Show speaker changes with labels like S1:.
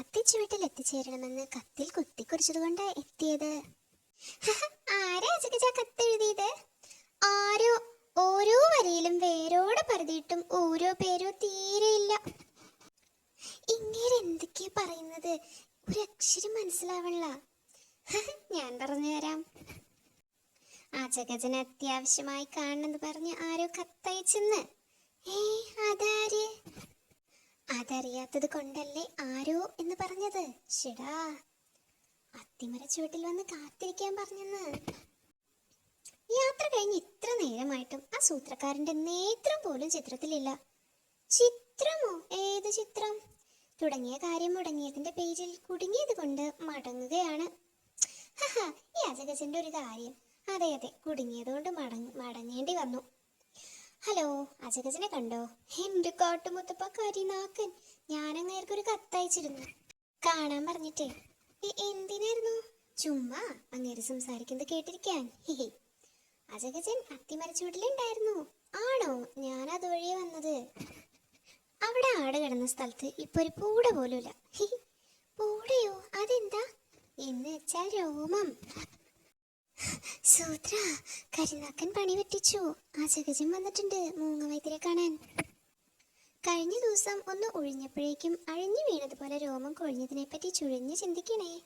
S1: കത്തിച്ചുവീട്ടിൽ എത്തിച്ചേരണമെന്ന് കത്തിൽ കുത്തിക്കുറിച്ചതുകൊണ്ട് എത്തിയത്. ആരാ അജഗജ കത്തെഴുതിയത്? ആരോ ഓരോ വരിയിലും വേരോടെ പരതിയിട്ടും ഓരോ പേരോ തീരെയില്ല. ഇങ്ങനെ എന്തൊക്കെയാ പറയുന്നത്? ഒരക്ഷരം മനസ്സിലാവണില്ല. ഞാൻ പറഞ്ഞു തരാം. അജഗജന് അത്യാവശ്യമായി കാണണമെന്ന് പറഞ്ഞ് ആരോ കത്തയച്ചെന്ന്. അതാര്? അതറിയാത്തത് കൊണ്ടല്ലേ ആരോ എന്ന് പറഞ്ഞത്. ശിടാ, അത്തിമര ചുവട്ടിൽ വന്ന് കാത്തിരിക്കാൻ പറഞ്ഞെന്ന്. യാത്ര കഴിഞ്ഞ് ഇത്ര നേരമായിട്ടും ആ സൂത്രക്കാരന്റെ നേത്രം പോലും ചിത്രത്തിലില്ല. ചിത്രമോ? ഏത് ചിത്രം? തുടങ്ങിയ കാര്യം മുടങ്ങിയതിന്റെ പേരിൽ കുടുങ്ങിയത് കൊണ്ട് മടങ്ങുകയാണ്. ഈ അജഗജന്റെ ഒരു കാര്യം. അതെ അതെ, കുടുങ്ങിയത് കൊണ്ട് മടങ്ങേണ്ടി വന്നു. ഹലോ, അജഗജനെ കണ്ടോ? എന്റെ കാട്ടുമുത്തപ്പ കരിനാക്കൻ, ഞാനങ്ങേർക്കൊരു കത്തയച്ചിരുന്നു കാണാൻ പറഞ്ഞിട്ടേ. എന്തിനായിരുന്നു? ചുമ്മാ അങ്ങേര് സംസാരിക്കുന്നത് കേട്ടിരിക്കാൻ. അജഗജൻ അത്തിമരച്ചുവട്ടിലുണ്ടായിരുന്നു. ആണോ? ഞാൻ അതുവഴിയെ വന്നത്. അവിടെ ആട് കിടന്ന സ്ഥലത്ത് ഇപ്പൊ ഒരു പൂട പോലുമില്ല. പൂടയോ? അതെന്താ? എന്ന് വെച്ചാൽ രോമം. സൂത്ര, കരിനാക്കൻ പണി പറ്റിച്ചു. അജഗജൻ വന്നിട്ടുണ്ട് മൂങ്ങ വൈദ്യരെ കാണാൻ. കഴിഞ്ഞ ദിവസം ഒന്ന് ഒഴിഞ്ഞപ്പോഴേക്കും അഴിഞ്ഞു വീണതുപോലെ രോമം കൊഴിഞ്ഞതിനെ പറ്റി ചുഴിഞ്ഞു ചിന്തിക്കണേ.